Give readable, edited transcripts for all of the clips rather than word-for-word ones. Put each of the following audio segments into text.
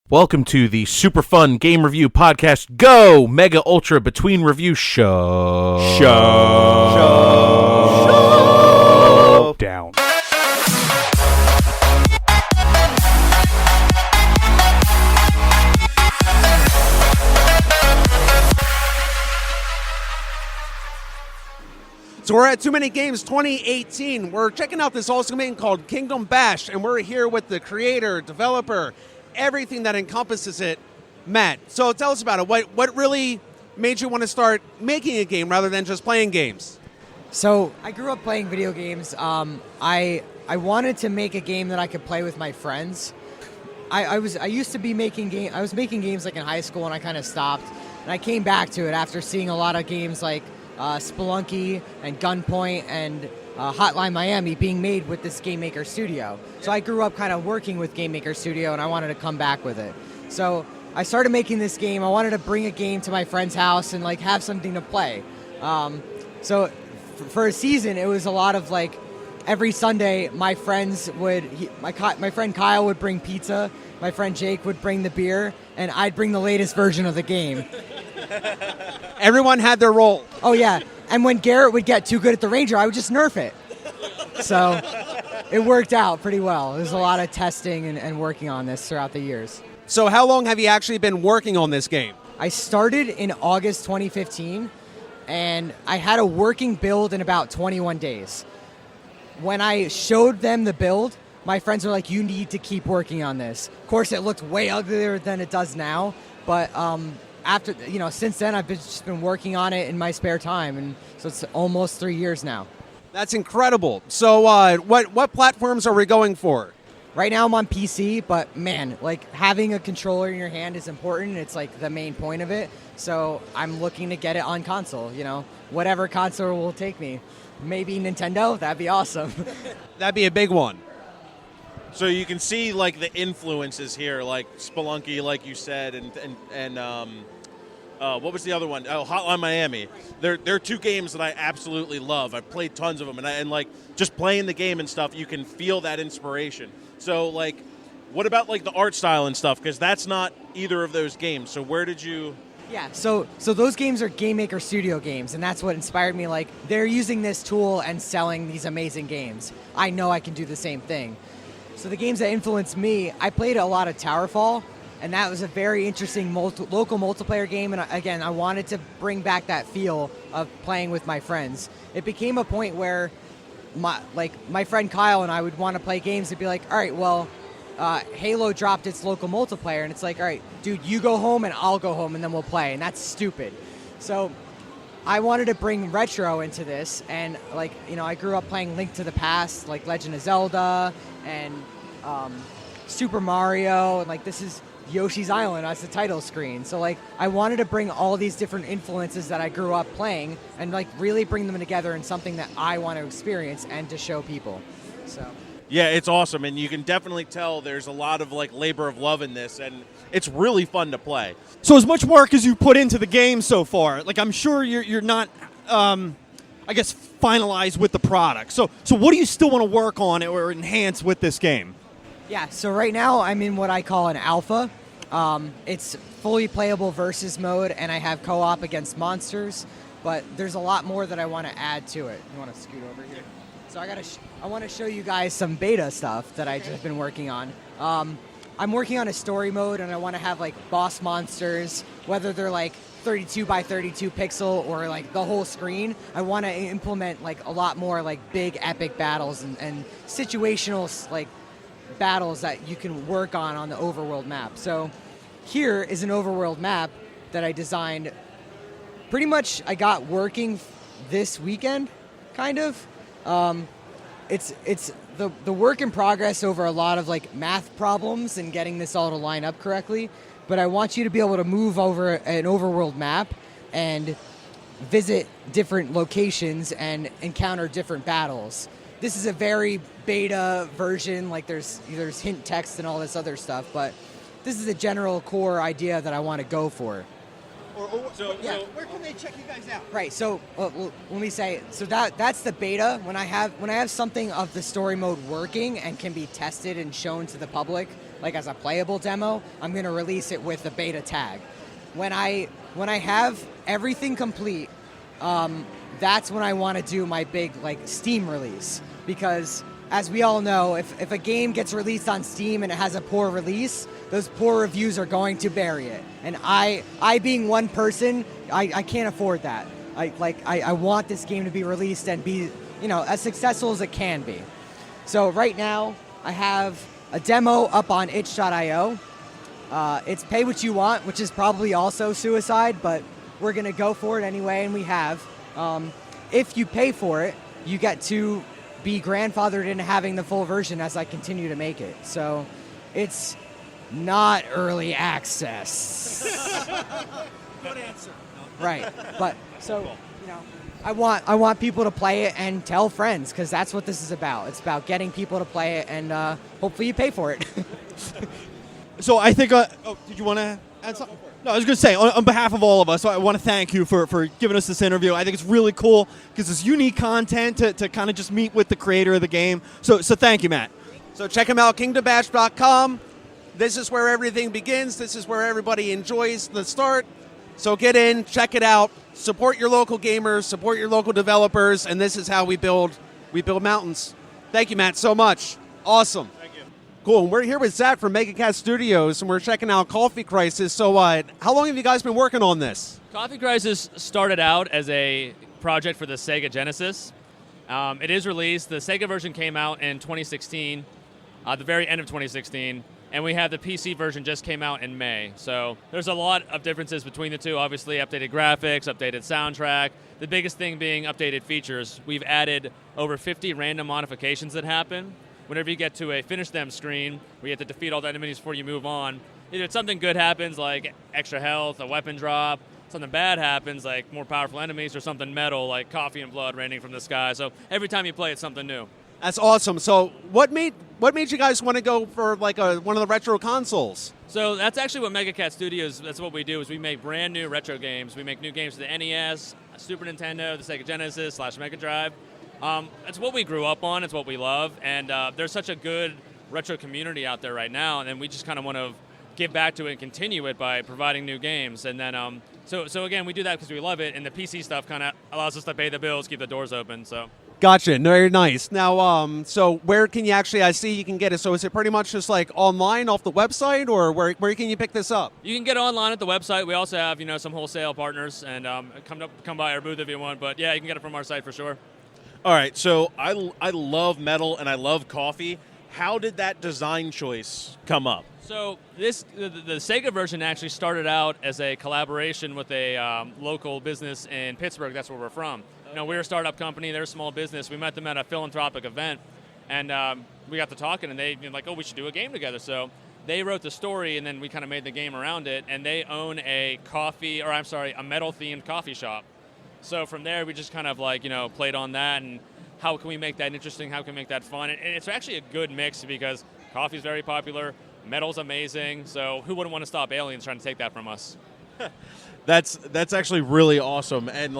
Welcome to the super fun game review podcast, Go Mega Ultra Between Review Show. Down. So we're at Too Many Games 2018. We're checking out this awesome game called Kingdom Bash, and we're here with the creator, developer, everything that encompasses it, Matt. So tell us about it. What really made you want to start making a game rather than just playing games? So I grew up playing video games. I wanted to make a game that I could play with my friends. I was making games like in high school, and I kind of stopped. And I came back to it after seeing a lot of games like Spelunky and Gunpoint and Hotline Miami being made with this Game Maker Studio. So I grew up kind of working with Game Maker Studio, and I wanted to come back with it. So I started making this game. I wanted to bring a game to my friend's house and like have something to play. So for a season, it was a lot of like every Sunday, my friend Kyle would bring pizza, my friend Jake would bring the beer, and I'd bring the latest version of the game. Everyone had their role. Oh, yeah. And when Garrett would get too good at the Ranger, I would just nerf it. So it worked out pretty well. There's a lot of testing and working on this throughout the years. So how long have you actually been working on this game? I started in August 2015, and I had a working build in about 21 days. When I showed them the build, my friends were like, you need to keep working on this. Of course, it looked way uglier than it does now, but since then, I've just been working on it in my spare time, and so it's almost 3 years now. That's incredible. So what platforms are we going for? Right now, I'm on PC, but man, like having a controller in your hand is important. It's like the main point of it. So I'm looking to get it on console, whatever console will take me. Maybe Nintendo, that'd be awesome. That'd be a big one. So you can see like the influences here, like Spelunky, like you said, and what was the other one? Oh, Hotline Miami. They're two games that I absolutely love. I've played tons of them, and like just playing the game and stuff, you can feel that inspiration. So like, what about like the art style and stuff? Because that's not either of those games. So where did you? Yeah, so those games are Game Maker Studio games, and that's what inspired me. Like, they're using this tool and selling these amazing games. I know I can do the same thing. So the games that influenced me, I played a lot of Towerfall, and that was a very interesting local multiplayer game, and again, I wanted to bring back that feel of playing with my friends. It became a point where my friend Kyle and I would want to play games and be like, all right, well, Halo dropped its local multiplayer, and it's like, all right, dude, you go home and I'll go home, and then we'll play, and that's stupid. So I wanted to bring retro into this, and I grew up playing Link to the Past, like Legend of Zelda, and Super Mario, and like this is Yoshi's Island as the title screen. So like I wanted to bring all these different influences that I grew up playing and like really bring them together in something that I want to experience and to show people. So Yeah, it's awesome, and you can definitely tell there's a lot of like labor of love in this, and it's really fun to play. So as much work as you put into the game so far, like I'm sure you're not, finalized with the product. So what do you still want to work on or enhance with this game? Yeah, so right now I'm in what I call an alpha. It's fully playable versus mode, and I have co-op against monsters, but there's a lot more that I want to add to it. You want to scoot over here? So I want to show you guys some beta stuff that I've just been working on. I'm working on a story mode, and I want to have like boss monsters, whether they're like 32 by 32 pixel or like the whole screen. I want to implement like a lot more like big epic battles and situational like battles that you can work on the overworld map. So here is an overworld map that I designed. Pretty much I got working this weekend, kind of. It's the work in progress over a lot of like math problems and getting this all to line up correctly. But I want you to be able to move over an overworld map and visit different locations and encounter different battles. This is a very beta version, like there's hint text and all this other stuff, but this is a general core idea that I want to go for. So where can they check you guys out? Right. So let me say. So that's the beta. When I have something of the story mode working and can be tested and shown to the public, like as a playable demo, I'm going to release it with the beta tag. When I have everything complete, that's when I want to do my big like Steam release, because as we all know, if a game gets released on Steam and it has a poor release, those poor reviews are going to bury it. And I being one person, I can't afford that. I want this game to be released and be, as successful as it can be. So right now, I have a demo up on itch.io. It's pay what you want, which is probably also suicide, but we're going to go for it anyway, and we have. If you pay for it, you get to be grandfathered into having the full version as I continue to make it. So it's not early access. Good answer. Right. But so, I want people to play it and tell friends, because that's what this is about. It's about getting people to play it, and hopefully you pay for it. So I think, did you want to add something? No, I was going to say, on behalf of all of us, I want to thank you for giving us this interview. I think it's really cool because it's unique content to kind of just meet with the creator of the game. So thank you, Matt. So check them out, kingdombash.com. This is where everything begins. This is where everybody enjoys the start. So get in, check it out, support your local gamers, support your local developers, and this is how we build mountains. Thank you, Matt, so much. Awesome. Thank you. Cool. And we're here with Zach from MegaCat Studios, and we're checking out Coffee Crisis. So how long have you guys been working on this? Coffee Crisis started out as a project for the Sega Genesis. It is released. The Sega version came out in 2016, the very end of 2016. And we have the PC version just came out in May. So there's a lot of differences between the two. Obviously, updated graphics, updated soundtrack. The biggest thing being updated features. We've added over 50 random modifications that happen. Whenever you get to a finish them screen, where you have to defeat all the enemies before you move on, either something good happens, like extra health, a weapon drop, something bad happens, like more powerful enemies, or something metal, like coffee and blood raining from the sky. So every time you play, it's something new. That's awesome. So what made you guys want to go for like one of the retro consoles? So that's actually what MegaCat Studios, that's what we do, is we make brand new retro games. We make new games for the NES, Super Nintendo, the Sega Genesis / Mega Drive. It's what we grew up on, it's what we love, and there's such a good retro community out there right now, and then we just kind of want to give back to it and continue it by providing new games. And then, so again, we do that because we love it, and the PC stuff kind of allows us to pay the bills, keep the doors open, so. Gotcha. Very nice. Now, so where can you actually, I see you can get it. So is it pretty much just like online off the website, or where can you pick this up? You can get it online at the website. We also have, some wholesale partners, and come by our booth if you want. But yeah, you can get it from our site for sure. All right, so I love metal and I love coffee. How did that design choice come up? So the Sega version actually started out as a collaboration with a local business in Pittsburgh. That's where we're from. We're a startup company. They're a small business. We met them at a philanthropic event, and we got to talking, and they were like, oh, we should do a game together. So they wrote the story, and then we kind of made the game around it, and they own a metal-themed coffee shop. So from there, we just kind of played on that, and how can we make that interesting? How can we make that fun? And it's actually a good mix because coffee's very popular, metal's amazing, so who wouldn't want to stop aliens trying to take that from us? That's actually really awesome, and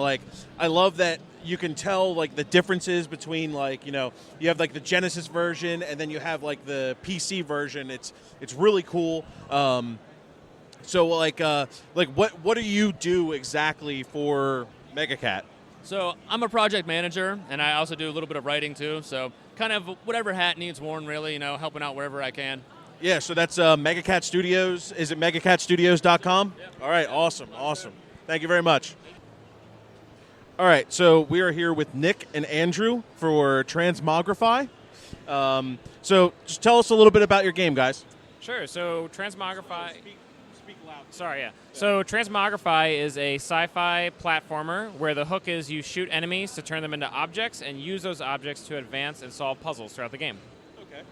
I love that you can tell the differences between you have the Genesis version and then you have the PC version. It's really cool. So what do you do exactly for MegaCat? So I'm a project manager, and I also do a little bit of writing too. So kind of whatever hat needs worn, really, helping out wherever I can. Yeah, so that's MegaCat Studios. Is it megacatstudios.com? Yep. All right, awesome. Thank you very much. All right, so we are here with Nick and Andrew for Transmogrify. So just tell us a little bit about your game, guys. Sure. So Transmogrify. Speak loud. Sorry, yeah. So Transmogrify is a sci-fi platformer where the hook is you shoot enemies to turn them into objects and use those objects to advance and solve puzzles throughout the game. Okay.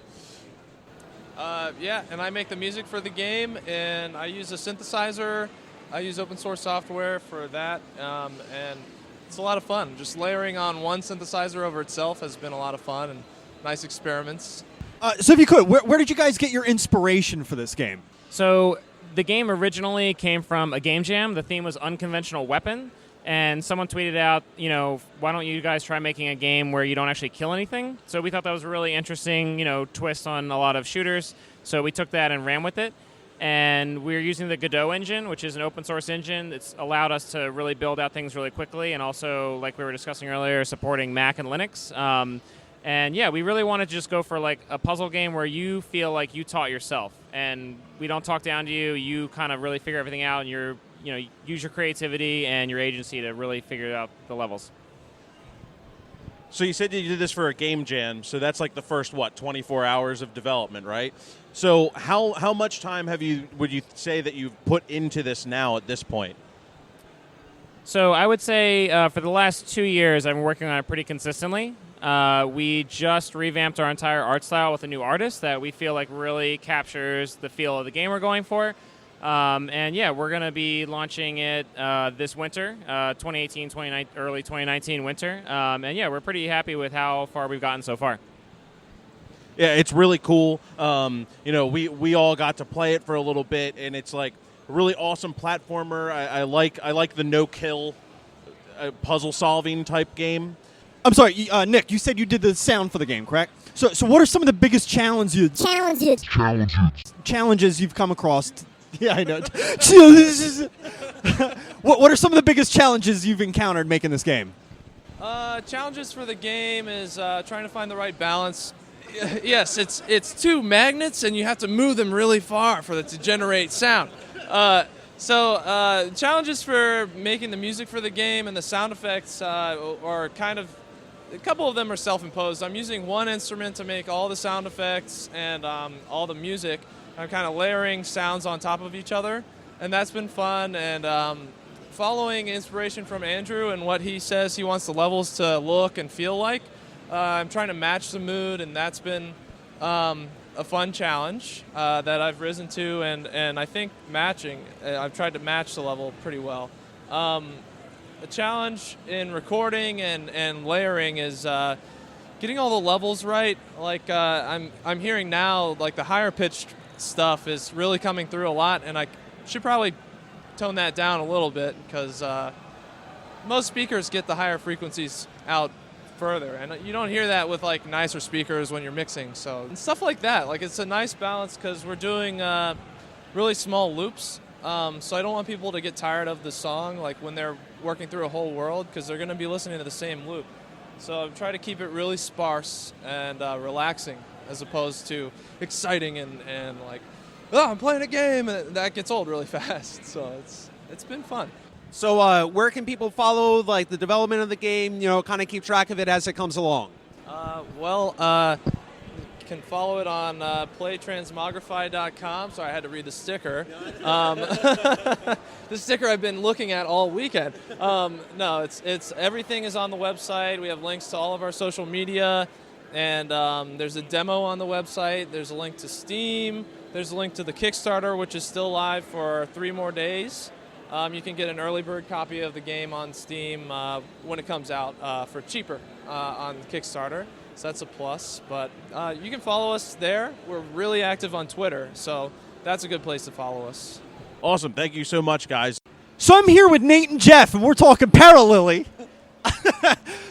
Yeah, and I make the music for the game, and I use a synthesizer. I use open source software for that, and it's a lot of fun. Just layering on one synthesizer over itself has been a lot of fun and nice experiments. So if you could, where did you guys get your inspiration for this game? So the game originally came from a game jam. The theme was unconventional weapon, and someone tweeted out, why don't you guys try making a game where you don't actually kill anything? So we thought that was a really interesting, twist on a lot of shooters. So we took that and ran with it. And we're using the Godot engine, which is an open source engine. It's allowed us to really build out things really quickly, and also, like we were discussing earlier, supporting Mac and Linux. And yeah, we really want to just go for like a puzzle game where you feel like you taught yourself, and we don't talk down to you. You kind of really figure everything out, and use your creativity and your agency to really figure out the levels. So you said you did this for a game jam, so that's like the first 24 hours of development, right? So how much time would you say that you've put into this now at this point? So I would say for the last 2 years, I've been working on it pretty consistently. We just revamped our entire art style with a new artist that we feel like really captures the feel of the game we're going for. And yeah, we're going to be launching it this winter, 2018, early 2019 winter. And yeah, we're pretty happy with how far we've gotten so far. Yeah, it's really cool. We all got to play it for a little bit, and it's like a really awesome platformer. I like the no-kill puzzle solving type game. I'm sorry, Nick, you said you did the sound for the game, correct? So what are some of the biggest challenges you've come across? Yeah, I know. What are some of the biggest challenges you've encountered making this game? Challenges for the game is trying to find the right balance. Yes, it's two magnets, and you have to move them really far for it to generate sound. So challenges for making the music for the game and the sound effects are kind of, a couple of them are self-imposed. I'm using one instrument to make all the sound effects and all the music. I'm kind of layering sounds on top of each other, and that's been fun. And following inspiration from Andrew and what he says he wants the levels to look and feel like, I'm trying to match the mood, and that's been a fun challenge that I've risen to, and I think I've tried to match the level pretty well. A challenge in recording and layering is getting all the levels right. Like I'm hearing now, like the higher pitched stuff is really coming through a lot, and I should probably tone that down a little bit because most speakers get the higher frequencies out further, and you don't hear that with like nicer speakers when you're mixing. So and stuff like that, like it's a nice balance because we're doing really small loops. So I don't want people to get tired of the song like when they're working through a whole world, because they're going to be listening to the same loop. So I try to keep it really sparse and relaxing, as opposed to exciting and like, oh, I'm playing a game, and that gets old really fast. So it's been fun. So where can people follow like the development of the game, kind of keep track of it as it comes along? You can follow it on playtransmogrify.com. Sorry, I had to read the sticker. The sticker I've been looking at all weekend. No, it's everything is on the website. We have links to all of our social media, and there's a demo on the website. There's a link to Steam. There's a link to the Kickstarter, which is still live for 3 more days. You can get an early bird copy of the game on Steam when it comes out for cheaper on Kickstarter. So that's a plus. But you can follow us there. We're really active on Twitter, so that's a good place to follow us. Awesome. Thank you so much, guys. So I'm here with Nate and Jeff, and we're talking ParaLily.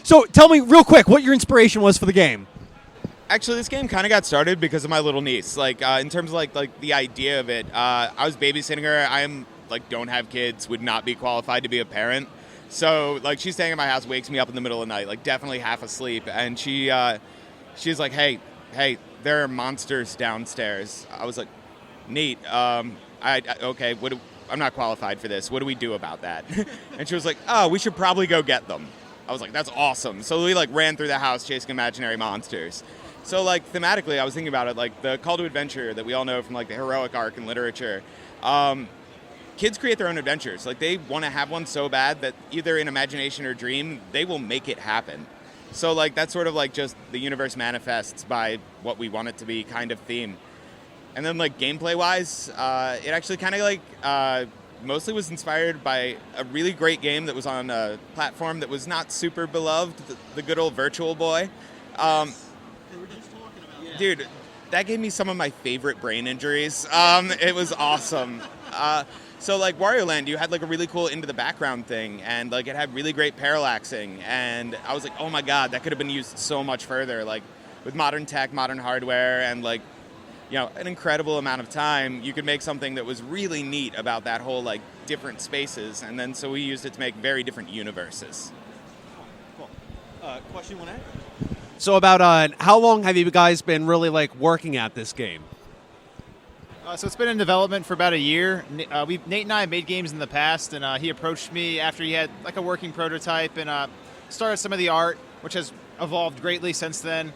So tell me real quick what your inspiration was for the game. Actually, this game kind of got started because of my little niece. Like in terms of like the idea of it, I was babysitting her. I'm don't have kids, would not be qualified to be a parent. So like she's staying at my house, wakes me up in the middle of the night, like definitely half asleep, and she's like, hey, there are monsters downstairs. I was like, neat. Okay, I'm not qualified for this. What do we do about that? And she was like, oh, we should probably go get them. I was like, that's awesome. So we ran through the house chasing imaginary monsters. So thematically, I was thinking about it, the call to adventure that we all know from the heroic arc in literature. Kids create their own adventures. They want to have one so bad that either in imagination or dream, they will make it happen. So that's sort of just the universe manifests by what we want it to be kind of theme. And then gameplay wise, it actually kind of mostly was inspired by a really great game that was on a platform that was not super beloved, the good old Virtual Boy. Dude, that gave me some of my favorite brain injuries. It was awesome. So Wario Land, you had a really cool into the background thing, and it had really great parallaxing, and I was like, oh my god, that could have been used so much further, with modern tech, modern hardware, and an incredible amount of time, you could make something that was really neat about that whole like different spaces, and then so we used it to make very different universes. Cool. Question you want to ask? So about how long have you guys been really like working at this game? So it's been in development for about a year. Nate and I have made games in the past, and he approached me after he had like a working prototype and started some of the art, which has evolved greatly since then.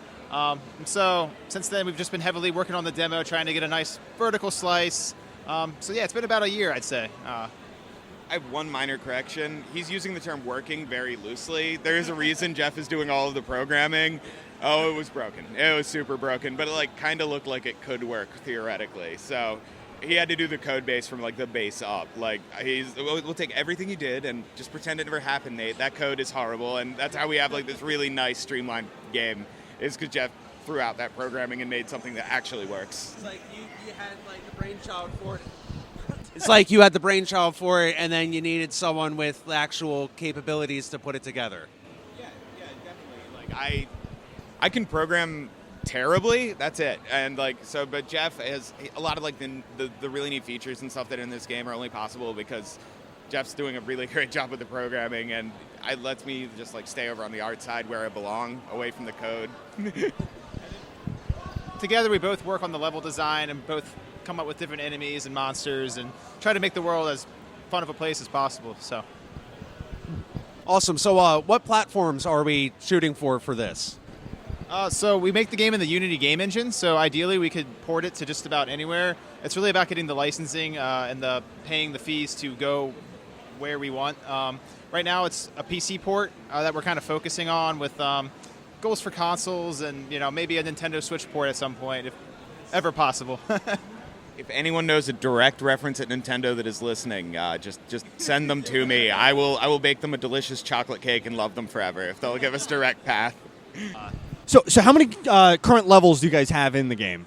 So since then, we've just been heavily working on the demo, trying to get a nice vertical slice. So yeah, it's been about a year, I'd say. I have one minor correction. He's using the term working very loosely. There's a reason Jeff is doing all of the programming. Oh, it was broken. It was super broken, but it like kind of looked like it could work theoretically. So he had to do the code base from like the base up. Like we'll take everything you did and just pretend it never happened, Nate. That code is horrible, and that's how we have like this really nice streamlined game. Is because Jeff threw out that programming and made something that actually works. It's like you had like the brainchild for it. It's like you had the brainchild for it, and then you needed someone with the actual capabilities to put it together. Yeah, definitely. Like I can program terribly. That's it. And like so, but Jeff has a lot of like the really neat features and stuff that in this game are only possible because Jeff's doing a really great job with the programming, and it lets me just like stay over on the art side where I belong, away from the code. Together, we both work on the level design and both come up with different enemies and monsters and try to make the world as fun of a place as possible. So Awesome. So what platforms are we shooting for this? So we make the game in the Unity game engine, so ideally we could port it to just about anywhere. It's really about getting the licensing and the paying the fees to go where we want. Right now it's a PC port that we're kind of focusing on with goals for consoles and maybe a Nintendo Switch port at some point, if ever possible. If anyone knows a direct reference at Nintendo that is listening, just send them to me. I will bake them a delicious chocolate cake and love them forever if they'll give us direct path. So how many current levels do you guys have in the game?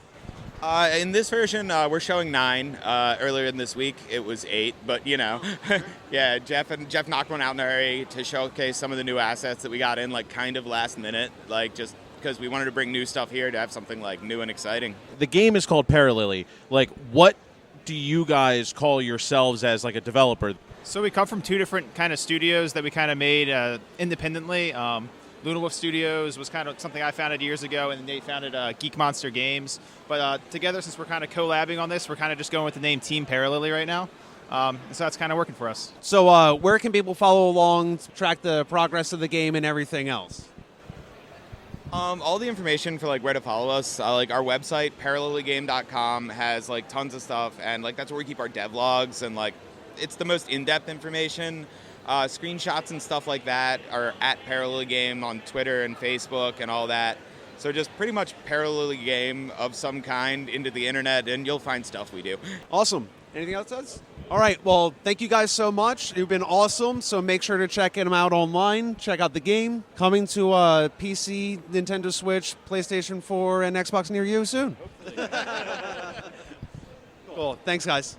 In this version, we're showing 9. Earlier in this week, it was 8. But yeah, Jeff knocked one out in a hurry to showcase some of the new assets that we got in, like kind of last minute, like just because we wanted to bring new stuff here to have something like new and exciting. The game is called ParaLily. Like, what do you guys call yourselves as like a developer? So we come from 2 different kind of studios that we kind of made independently. Luna Wolf Studios was kind of something I founded years ago, and Nate founded Geek Monster Games. But together, since we're kind of collabing on this, we're kind of just going with the name Team ParaLily right now. So that's kind of working for us. So where can people follow along, track the progress of the game and everything else? All the information for like where to follow us, like our website, ParaLilyGame.com, has like tons of stuff, and like that's where we keep our devlogs, and like it's the most in-depth information. Screenshots and stuff like that are at ParaLily Game on Twitter and Facebook and all that. So just pretty much ParaLily Game of some kind into the internet, and you'll find stuff we do. Awesome. Anything else, Eds? All right. Well, thank you guys so much. You've been awesome. So make sure to check them out online. Check out the game. Coming to PC, Nintendo Switch, PlayStation 4, and Xbox near you soon. Cool. Thanks, guys.